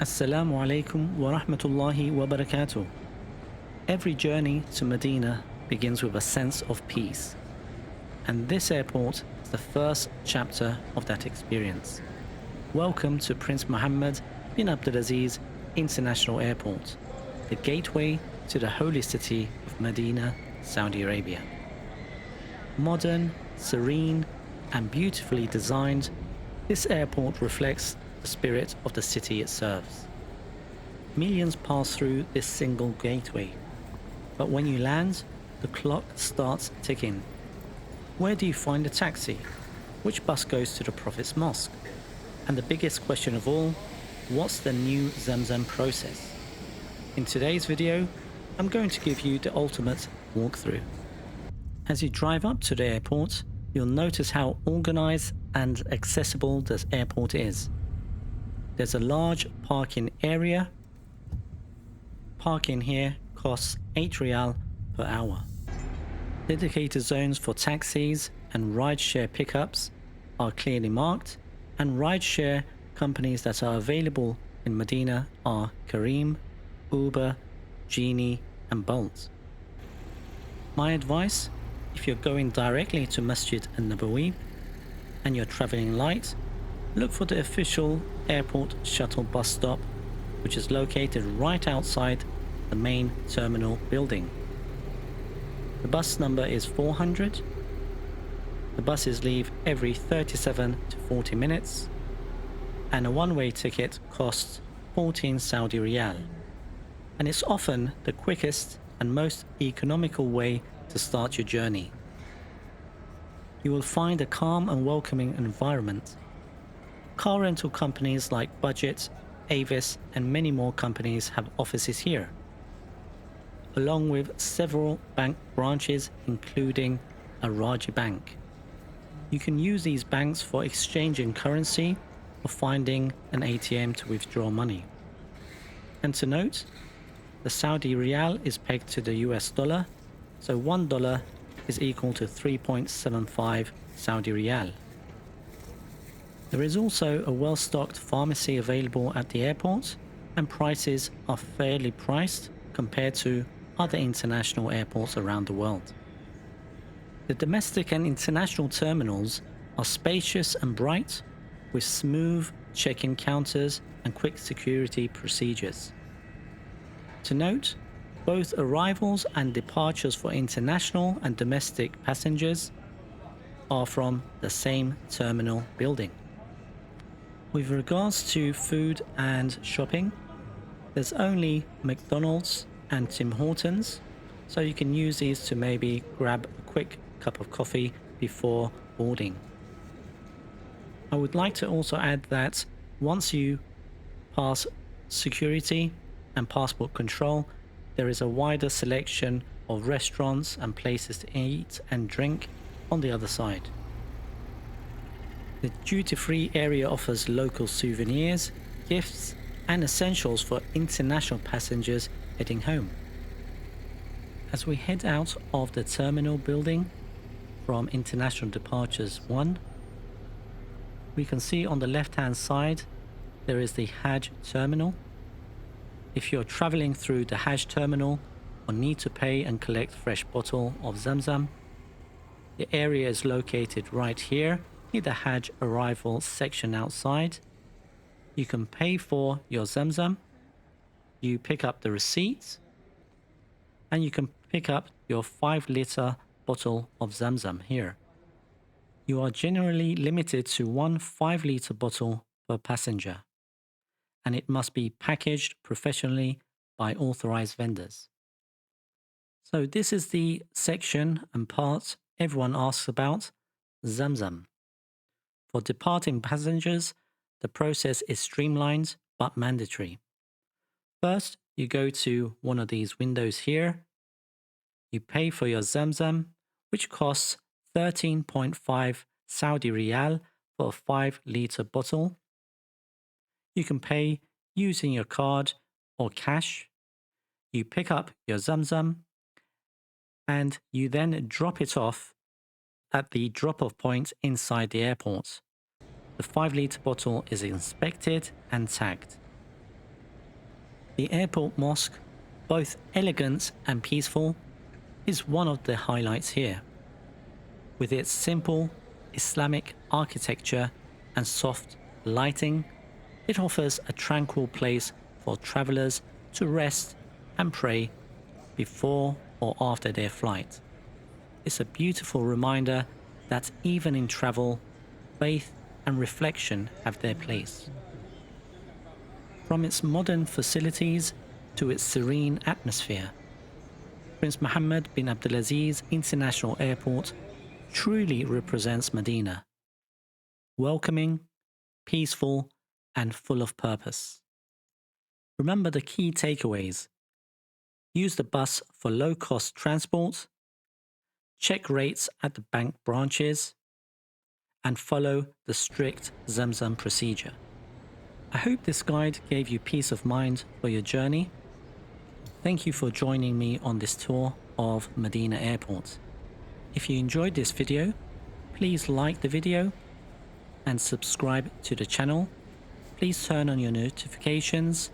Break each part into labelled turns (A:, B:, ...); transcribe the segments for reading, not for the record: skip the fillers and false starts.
A: Assalamu alaikum wa rahmatullahi wa barakatuh. Every journey to Medina begins with a sense of peace, and this airport is the first chapter of that experience. Welcome to Prince Mohammed bin Abdulaziz International Airport, the gateway to the holy city of Medina, Saudi Arabia. Modern, serene, and beautifully designed, this airport reflects the spirit of the city it serves. Millions pass through this single gateway, but when you land, the clock starts ticking. Where do you find a taxi? Which bus goes to the Prophet's Mosque? And the biggest question of all, what's the new Zamzam process? In today's video, I'm going to give you the ultimate walkthrough. As you drive up to the airport, you'll notice how organized and accessible this airport is. There's a large parking area. Parking here costs 8 riyal per hour. Dedicated zones for taxis and rideshare pickups are clearly marked, and rideshare companies that are available in Medina are Careem, Uber, Genie and Bolt. My advice, if you're going directly to Masjid An-Nabawi and you're traveling light, look for the official airport shuttle bus stop, which is located right outside the main terminal building. The bus number is 400. The buses leave every 37 to 40 minutes, and a one-way ticket costs 14 Saudi Riyal, and it's often the quickest and most economical way to start your journey. You will find a calm and welcoming environment. Car rental companies like Budget, Avis and many more companies have offices here, along with several bank branches including a Raji Bank. You can use these banks for exchanging currency or finding an ATM to withdraw money. And to note, the Saudi Riyal is pegged to the US dollar, so $1 is equal to 3.75 Saudi Riyal. There is also a well-stocked pharmacy available at the airport, and prices are fairly priced compared to other international airports around the world. The domestic and international terminals are spacious and bright, with smooth check-in counters and quick security procedures. To note, both arrivals and departures for international and domestic passengers are from the same terminal building. With regards to food and shopping, there's only McDonald's and Tim Hortons, so you can use these to maybe grab a quick cup of coffee before boarding. I would like to also add that once you pass security and passport control, there is a wider selection of restaurants and places to eat and drink on the other side. The duty-free area offers local souvenirs, gifts, and essentials for international passengers heading home. As we head out of the terminal building from International Departures 1, we can see on the left-hand side there is the Hajj terminal. If you're traveling through the Hajj terminal or need to pay and collect fresh bottle of Zamzam, the area is located right here near the Hajj arrival section outside. You can pay for your Zamzam, you pick up the receipt, and you can pick up your 5-litre bottle of Zamzam here. You are generally limited to one 5-litre bottle per passenger, and it must be packaged professionally by authorized vendors. So this is the section and part everyone asks about, Zamzam. For departing passengers, the process is streamlined but mandatory. First, you go to one of these windows here. You pay for your Zamzam, which costs 13.5 Saudi Riyal for a 5-litre bottle. You can pay using your card or cash. You pick up your Zamzam and you then drop it off at the drop-off point inside the airport. The 5-litre bottle is inspected and tagged. The airport mosque, both elegant and peaceful, is one of the highlights here. With its simple Islamic architecture and soft lighting, it offers a tranquil place for travelers to rest and pray before or after their flight. It's a beautiful reminder that even in travel, faith and reflection have their place. From its modern facilities to its serene atmosphere, Prince Mohammed bin Abdulaziz International Airport truly represents Medina. Welcoming, peaceful, and full of purpose. Remember the key takeaways. Use the bus for low-cost transport, check rates at the bank branches, and follow the strict Zamzam procedure. I hope this guide gave you peace of mind for your journey. Thank you for joining me on this tour of Madinah Airport. If you enjoyed this video, please like the video and subscribe to the channel. Please turn on your notifications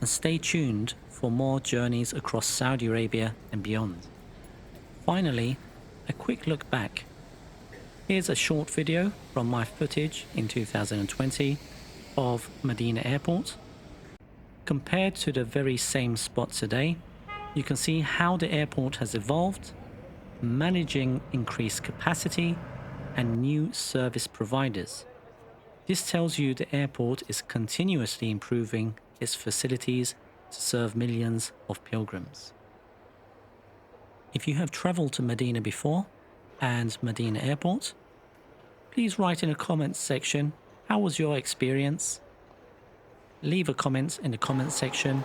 A: and stay tuned for more journeys across Saudi Arabia and beyond. Finally, a quick look back. Here's a short video from my footage in 2020 of Madinah Airport. Compared to the very same spot today, you can see how the airport has evolved, managing increased capacity and new service providers. This tells you the airport is continuously improving its facilities to serve millions of pilgrims. If you have traveled to Medina before and Madinah Airport, please write in the comments section, how was your experience? Leave a comment in the comments section.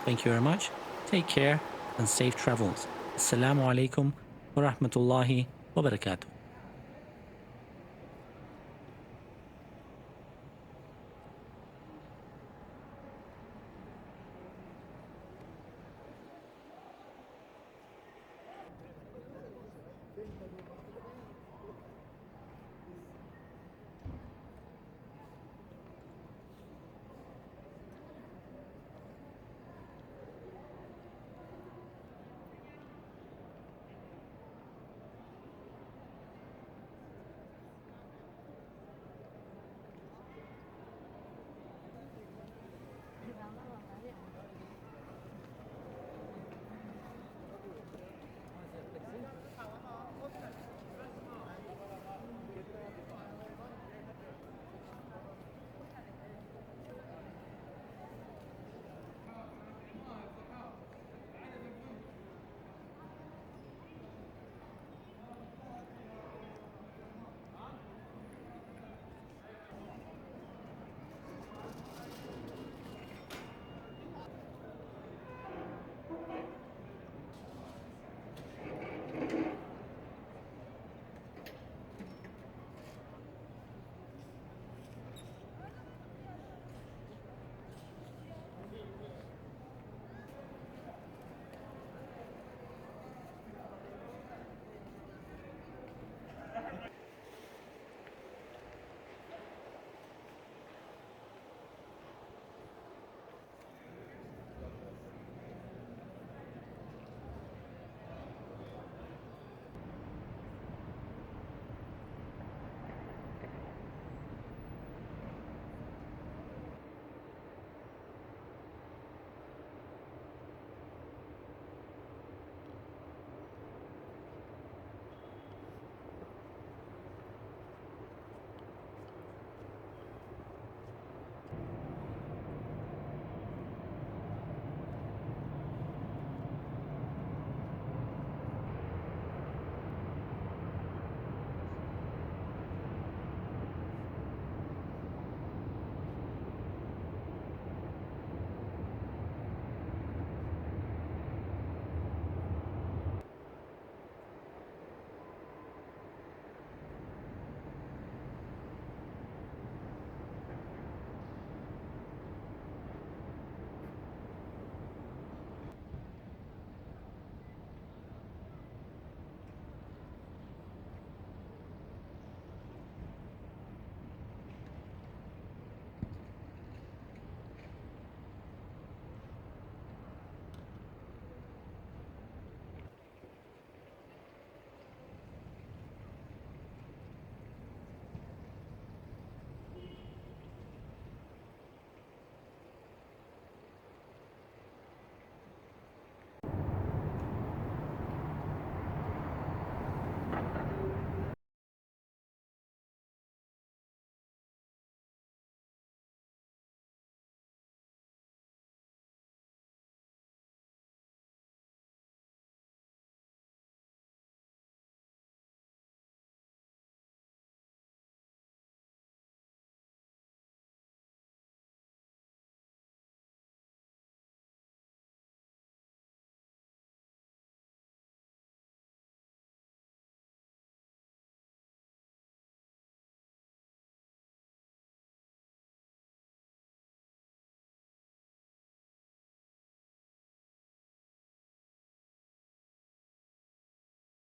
A: Thank you very much. Take care and safe travels. Assalamu alaikum wa rahmatullahi wa barakatuh.